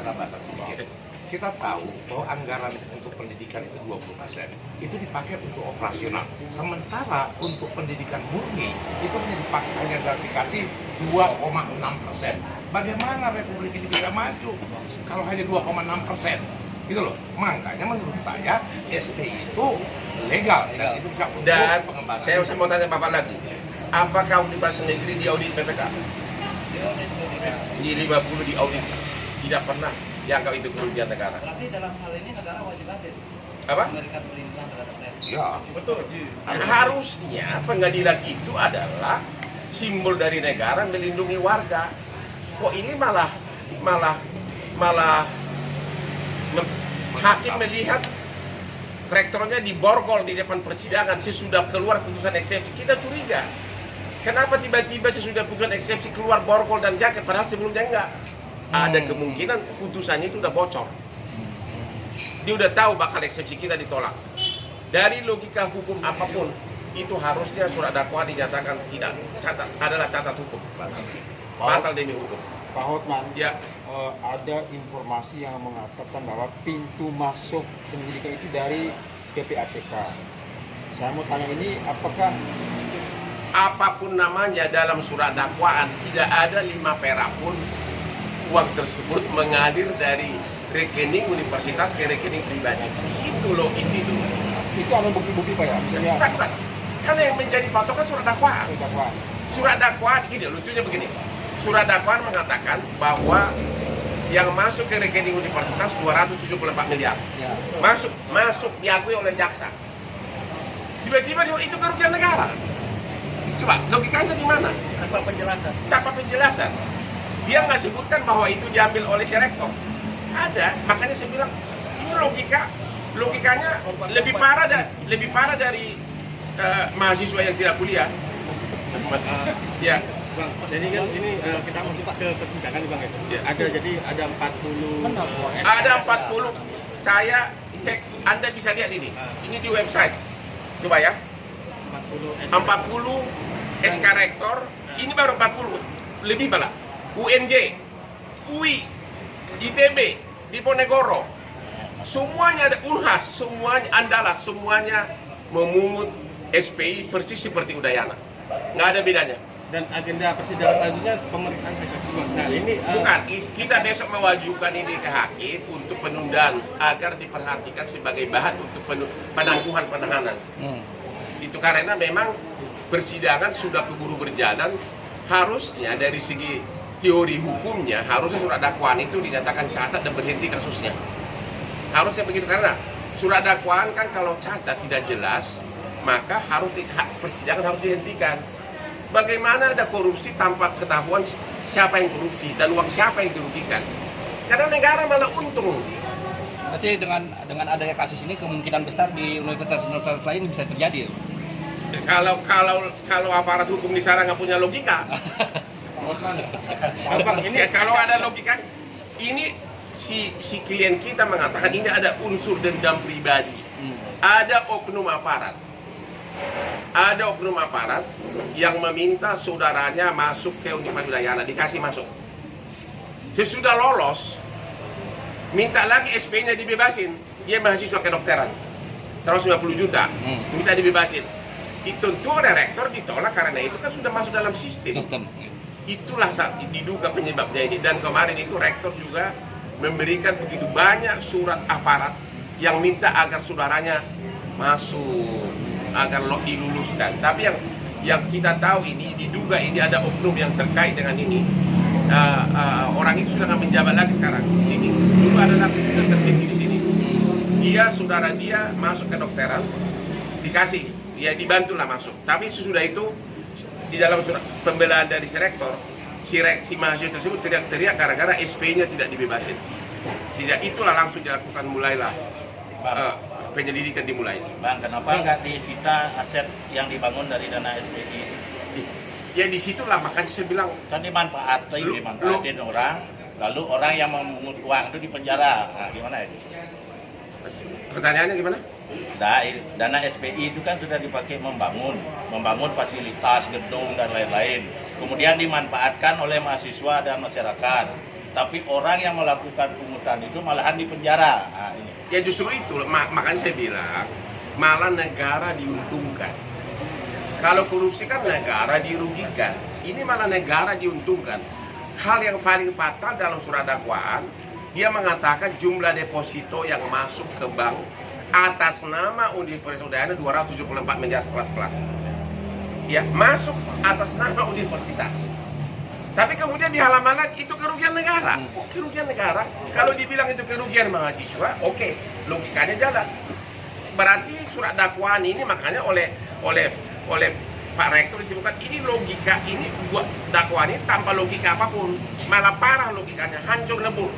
saya tambahkan sedikit. Kita tahu bahwa anggaran untuk pendidikan itu 20%, itu dipakai untuk operasional. Sementara untuk pendidikan murni, itu hanya dikasih 2,6%. Bagaimana Republik ini bisa maju kalau hanya 2,6%? Gitu loh. Makanya menurut saya SPI itu legal dan itu bisa untuk pengembangan. Saya mau tanya Bapak lagi, apakah Universitas Negeri di audit BPK? Di 50 di audit, tidak pernah dianggap itu kerugian negara. Berarti dalam hal ini negara wajib hadir. Apa? Memberikan perlindungan terhadap rakyat. Ya, Betul. Harusnya pengadilan itu adalah simbol dari negara melindungi warga. Kok ini malah hakim melihat rektornya diborgol di depan persidangan sesudah keluar putusan eksepsi. Kita curiga. Kenapa tiba-tiba sesudah putusan eksepsi keluar borgol dan jaket padahal sebelumnya enggak? Ada kemungkinan putusannya itu udah bocor. Dia udah tahu bakal eksepsi kita ditolak. Dari logika hukum apapun, itu harusnya surat dakwaan dinyatakan tidak adalah cacat hukum. Batal demi hukum. Pak Hotman, Ya. ada informasi yang mengatakan bahwa pintu masuk penyidikan itu dari PPATK. Saya mau tanya ini, apakah Apapun namanya dalam surat dakwaan tidak ada 5 perak pun uang tersebut mengalir dari rekening universitas ke rekening pribadi. Di situ loh, itu ada bukti-bukti Pak ya? Misalnya Bukan. Karena yang menjadi patokan surat dakwaan. dakwaan. Surat dakwaan gini, lucunya begini. Surat dakwaan mengatakan bahwa yang masuk ke rekening universitas 274 miliar. Ya. Masuk diakui oleh jaksa. Tiba-tiba itu kerugian negara. Coba logikanya di mana? Tanpa penjelasan. Tanpa penjelasan. Dia nggak sebutkan bahwa itu diambil oleh si rektor. Ada, makanya saya bilang ini logikanya lebih parah dari mahasiswa yang tidak kuliah. Ya. Bang, jadi kan ini kita masuk ke persidangan nih Bang ya. Ya. Ada 40 Ada 40. Saya cek, Anda bisa lihat ini. Ini di website. Coba ya. 40 SK rektor. Ini baru 40. Lebih malah. UNJ, UI, ITB, Diponegoro. Semuanya ada Unhas, semuanya Andalas, semuanya memungut SPI persis seperti Udayana. Nggak ada bedanya. dan agenda persidangan selanjutnya pemeriksaan saksi. Nah, ini Bukan, kita besok mewajukan ini ke hakim untuk penundaan agar diperhatikan sebagai bahan untuk penangguhan penahanan. Itu karena memang persidangan sudah keburu berjalan, harusnya dari segi teori hukumnya harusnya surat dakwaan itu dinyatakan cacat dan berhenti kasusnya. Harusnya begitu, karena surat dakwaan kan kalau cacat tidak jelas, maka persidangan harus dihentikan. Bagaimana ada korupsi tanpa ketahuan siapa yang korupsi dan uang siapa yang dirugikan? Karena negara malah untung. Berarti dengan adanya kasus ini kemungkinan besar di universitas-universitas lain bisa terjadi. Kalau aparat hukum di sana nggak punya logika, kalau ada logika, ini si klien kita mengatakan ini ada unsur dendam pribadi, ada oknum aparat. Ada oknum aparat yang meminta saudaranya masuk ke Universitas Udayana, dikasih masuk. Sesudah lolos, minta lagi SP-nya dibebasin. Dia mahasiswa kedokteran, 150 juta, minta dibebasin. Tentu oleh rektor ditolak karena itu kan sudah masuk dalam sistem. Itulah diduga penyebabnya ini, dan kemarin itu rektor juga memberikan begitu banyak surat aparat yang minta agar saudaranya masuk, agar diluluskan. Tapi yang kita tahu ini diduga ini ada oknum yang terkait dengan ini. Orang itu sudah nggak menjabat lagi sekarang di sini. Dulu adalah pimpinan tertinggi di sini. Saudara dia masuk ke dokteran, dikasih, ya dibantulah masuk. Tapi sesudah itu di dalam surat pembelaan dari si rektor, si mahasiswa tersebut teriak-teriak gara-gara SP-nya tidak dibebasin. Sejak itulah langsung dilakukan, mulailah penyelidikan dimulai. Bang, kenapa nggak disita aset yang dibangun dari dana SPI? Ya disitulah makanya saya bilang Kan dimanfaatin orang, lalu orang yang memungut uang itu dipenjara. Nah, gimana ya? pertanyaannya gimana? Dana SPI itu kan sudah dipakai membangun fasilitas, gedung dan lain-lain. Kemudian dimanfaatkan oleh mahasiswa dan masyarakat. tapi orang yang melakukan pungutan itu malahan di penjara. Nah, ini. Ya justru itu, makanya saya bilang malah negara diuntungkan. Kalau korupsi kan negara dirugikan. Ini malah negara diuntungkan. Hal yang paling fatal dalam surat dakwaan, dia mengatakan jumlah deposito yang masuk ke bank atas nama Universitas Udayana 274 miliar plus. Ya, masuk atas nama universitas. Tapi kemudian di halaman lain itu kerugian negara. Kok kerugian negara? Kalau dibilang itu kerugian mahasiswa, oke, logikanya jalan. Berarti surat dakwaan ini makanya oleh Pak Rektor disebutkan ini logika ini buat dakwaan ini tanpa logika apapun, malah parah logikanya, hancur lebur.